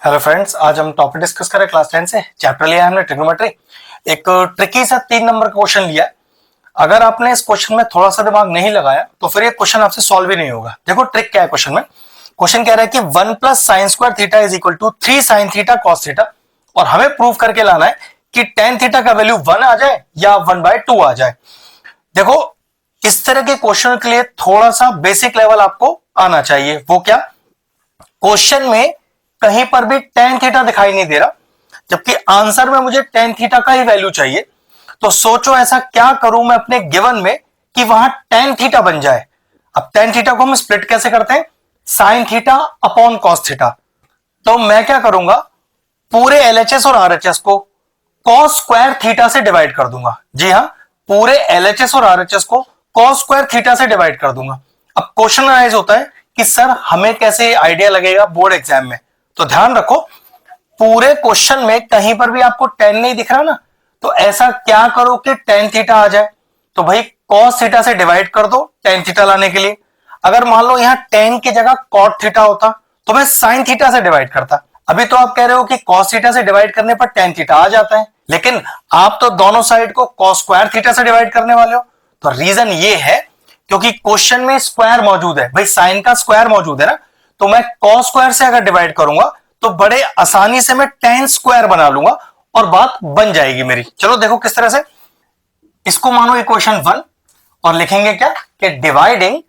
Hello friends, आज हम topic discuss करें क्लास 10 से। चैप्टर लिया है हमने ट्रिग्नोमेट्री। एक ट्रिकी सा 3 नंबर का क्वेश्चन लिया है। अगर आपने इस क्वेश्चन में थोड़ा सा दिमाग नहीं लगाया तो फिर ये क्वेश्चन आपसे सॉल्व ही नहीं होगा। देखो ट्रिक क्या है क्वेश्चन में। क्वेश्चन कह रहा है कि 1 plus sine square theta is equal to 3 sine theta cos theta, और हमें प्रूव करके लाना है कि टेन थीटा का वैल्यू 1 आ जाए या 1/2 आ जाए। देखो इस तरह के क्वेश्चन के लिए थोड़ा सा बेसिक लेवल आपको आना चाहिए। वो क्या, क्वेश्चन में कहीं पर भी टेन थीटा दिखाई नहीं दे रहा, जबकि आंसर में मुझे टेन थीटा का ही वैल्यू चाहिए। तो सोचो ऐसा क्या करूं मैं अपने गिवन में कि वहां टेन थीटा बन जाए। अब टेन थीटा को हम स्प्लिट कैसे करते हैं, sine theta upon cos theta. तो मैं क्या करूंगा, पूरे एलएचएस और आरएचएस को कॉस स्क्वायर थीटा से डिवाइड कर दूंगा। जी हां, पूरे एलएचएस और आरएचएस को कॉस स्क्वायर थीटा से डिवाइड कर दूंगा। अब क्वेश्चन राइज होता है कि सर हमें कैसे आइडिया लगेगा बोर्ड एग्जाम में। तो ध्यान रखो, पूरे क्वेश्चन में कहीं पर भी आपको टेन नहीं दिख रहा ना, तो ऐसा क्या करो कि टेन थीटा आ जाए। तो भाई कॉस थीटा से डिवाइड कर दो टेन थीटा लाने के लिए। अगर मान लो यहां टेन की जगह कॉट थीटा होता तो मैं साइन थीटा से डिवाइड करता। अभी तो आप कह रहे हो कि कॉस थीटा से डिवाइड करने पर टेन थीटा आ जाता है, लेकिन आप तो दोनों साइड को कॉस स्क्वायर थीटा से डिवाइड करने वाले हो। तो रीजन ये है क्योंकि क्वेश्चन में स्क्वायर मौजूद है। भाई साइन का स्क्वायर मौजूद है ना, तो मैं कॉस स्क्वायर से अगर डिवाइड करूंगा तो बड़े आसानी से मैं टेन स्क्वायर बना लूंगा और बात बन जाएगी मेरी। चलो देखो किस तरह से, इसको मानो इक्वेशन 1 और लिखेंगे क्या कि dividing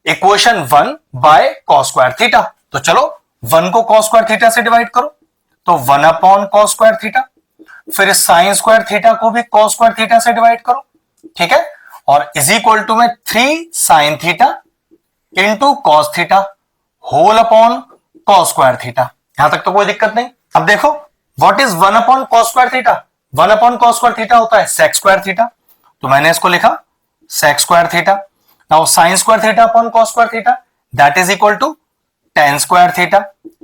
equation 1 by cos square theta. तो चलो 1 को कॉस स्क्वायर थीटा से डिवाइड करो, तो 1 अपॉन कॉस स्क्वायर थीटा। फिर साइन स्क्वायर थीटा को भी कॉस स्क्वायर थीटा से डिवाइड करो, ठीक है। और इज इक्वल टू में 3 sine theta into cos theta whole upon cos square theta. यहां तक तो कोई दिक्कत नहीं। अब देखो what is 1 upon cos square theta. 1 upon cos square theta होता है सेक स्क्वायर थीटा, तो मैंने इसको लिखा sec square theta. Now sine square theta upon cos square theta that is equal to tan square theta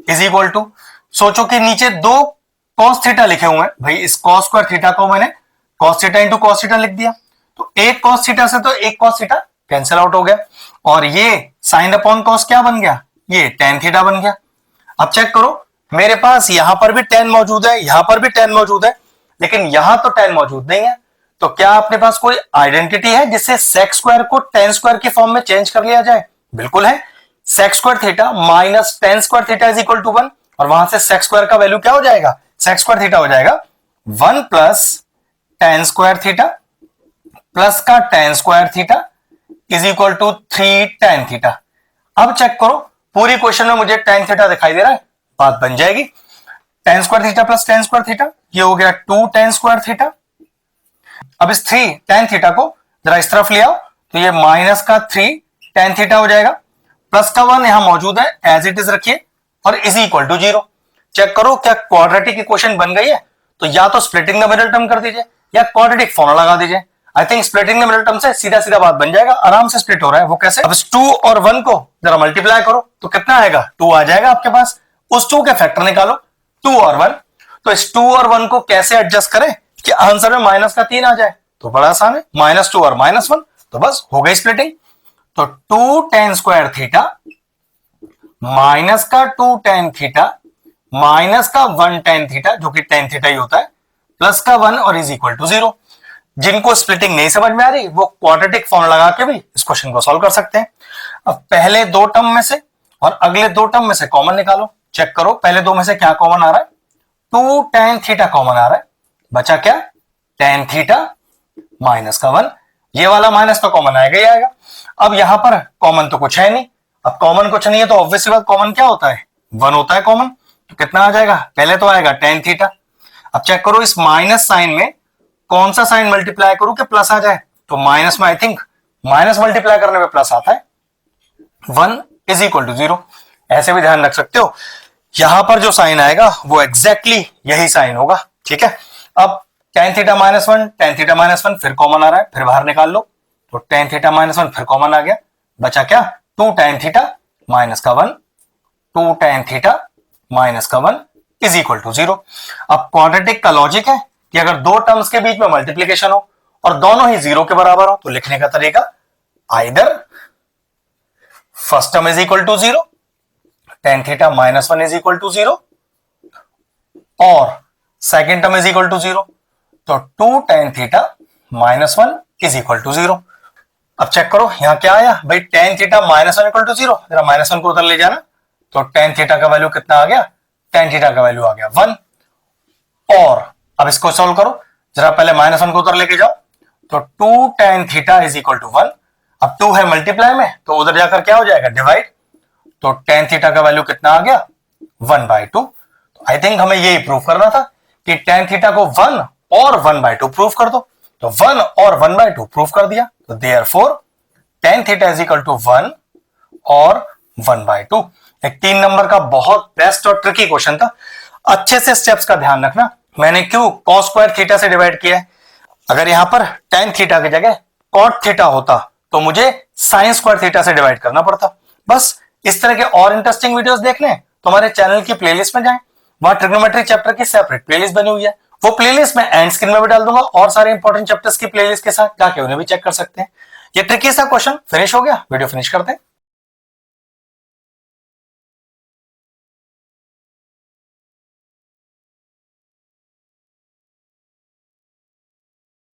is equal to, सोचो कि नीचे दो कॉस थीटा लिखे हुए हैं। भाई इस कॉस स्क्वायर थीटा को मैंने cos theta into cos theta लिख दिया, तो एक कॉस थीटा से तो एक कॉस थीटा कैंसिल आउट हो गया, और ये साइन अपॉन कॉस क्या बन गया, ये टेन थीटा बन गया। अब चेक करो, मेरे पास यहां पर भी टेन मौजूद है, यहां पर भी टेन मौजूद है, लेकिन यहां तो टेन मौजूद नहीं है। तो क्या अपने पास कोई आइडेंटिटी है जिससे सेक स्क्वायर को टेन स्क्वायर की फॉर्म में चेंज कर लिया जाए? बिल्कुल है। Sec square theta minus tan square theta is equal to 1, और वहां से सेक स्क्वायर का वैल्यू क्या हो जाएगा, सेक स्क्वायर थीटा हो जाएगा 1 plus ten square theta plus का ten square theta is equal to 3 ten theta. अब चेक करो, पूरी क्वेश्चन में मुझे टेन थीटा दिखाई दे रहा है, बात बन जाएगी। Ten square theta plus ten square theta, ये हो गया 2 टेन स्क्वायर थीटा। अब इस 3 टेन थीटा को जरा इस तरफ ले आओ, तो ये माइनस का 3 टेन थीटा हो जाएगा, प्लस का 1 यहां मौजूद है एज इट इज रखिए, और इज इक्वल टू 0। चेक करो क्या क्वाड्रेटिक इक्वेशन बन गई है। तो या तो स्प्लिटिंग द मिडिल टर्म कर दीजिए या क्वाड्रेटिक फॉर्मूला लगा दीजिए। I think splitting the middle term से सीधा सीधा बात बन जाएगा, आराम से स्प्लिट हो रहा है। वो कैसे, अब इस 2 और 1 को जरा मल्टीप्लाई करो तो कितना आएगा, 2 आ जाएगा आपके पास। उस 2 के फैक्टर निकालो, 2 और 1। तो इस 2 और 1 को कैसे एडजस्ट करें कि आंसर में माइनस का 3 आ जाए? तो बड़ा आसान है, -2 और -1, तो बस हो गई स्प्लिटिंग। तो 2 टेन स्क्वायर थीटा माइनस का 2 टेन थीटा माइनस का 1 टेन थीटा, जो कि टेन थीटा ही होता है, प्लस का 1 और इज इक्वल टू 0। जिनको स्प्लिटिंग नहीं समझ में आ रही वो क्वाड्रेटिक फॉर्मूला लगा के भी इस क्वेश्चन को सॉल्व कर सकते हैं। अब पहले दो टर्म में से और अगले दो टर्म में से कॉमन निकालो। चेक करो पहले दो में से क्या कॉमन आ रहा है, 2 टेन थीटा कॉमन आ रहा है, बचा क्या, टेन थीटा माइनस का 1। ये वाला माइनस तो कॉमन आएगा ही आएगा। अब यहां पर कॉमन तो कुछ है नहीं, अब कॉमन कुछ नहीं है तो ऑब्वियसली बात कॉमन क्या होता है, 1 होता है कॉमन। तो कितना आ जाएगा, पहले तो आएगा टेन थीटा। अब चेक करो इस माइनस साइन में कौन सा साइन मल्टीप्लाई करूं कि प्लस आ जाए, तो माइनस में आई थिंक माइनस मल्टीप्लाई करने पे प्लस आता है, 1 इज इक्वल टू 0। ऐसे भी ध्यान रख सकते हो, यहां पर जो साइन आएगा वो एग्जैक्टली यही साइन होगा, ठीक है। अब टेन थीटा -1 टेन थीटा -1 फिर कॉमन आ रहा है, फिर बाहर निकाल लो, तो टेन थीटा -1 फिर कॉमन आ गया, बचा क्या, 2 टेन थीटा माइनस का 1, 2 टेन थीटा माइनस का 1 इज इक्वल टू 0। अब क्वाड्रेटिक का लॉजिक है कि अगर दो टर्म्स के बीच में मल्टीप्लीकेशन हो और दोनों ही 0 के बराबर हो तो लिखने का तरीका either first term is equal to 0, tan theta -1 is equal to 0, और second term is equal to 0, तो 2 tan theta minus 1 is equal to 0। अब चेक करो यहां क्या आया भाई, tan theta minus 1 equal to 0, जरा माइनस 1 को उधर ले जाना, तो tan थीटा का वैल्यू कितना आ गया, tan थीटा का वैल्यू आ गया 1। और अब इसको सॉल्व करो, जरा पहले माइनस 1 को उधर लेके जाओ, तो 2 tan theta is equal to 1। अब 2 है मल्टीप्लाई में, तो उधर जाकर क्या हो जाएगा, डिवाइड, तो tan थीटा का वैल्यू कितना आ गया, 1/2। तो आई थिंक हमें यही प्रूव करना था कि tan थीटा को 1 और 1/2 प्रूव कर दो, तो 1 और 1/2 प्रूव कर दिया, तो therefore tan theta is equal to 1 और 1/2। एक 3 नंबर का बहुत बेस्ट और ट्रिकी क्वेश्चन था। अच्छे से स्टेप्स का ध्यान रखना, मैंने क्यों cos स्क्वायर थीटा से डिवाइड किया है। अगर यहां पर tan थीटा की जगह cot थीटा होता तो मुझे sin स्क्वायर थीटा से डिवाइड करना पड़ता। बस इस तरह के और इंटरेस्टिंग वीडियोस देखने तो हमारे चैनल की प्लेलिस्ट में जाएं, वहां ट्रिग्नोमेट्री चैप्टर की सेपरेट प्लेलिस्ट बनी हुई है, वो प्लेलिस्ट मैं एंड स्क्रीन में भी डाल दूंगा और सारे इंपॉर्टेंट चैप्टर्स की प्लेलिस्ट के साथ जाके उन्हें भी चेक कर सकते हैं। ये ट्रिकी सा क्वेश्चन फिनिश हो गया, वीडियो फिनिश करते हैं।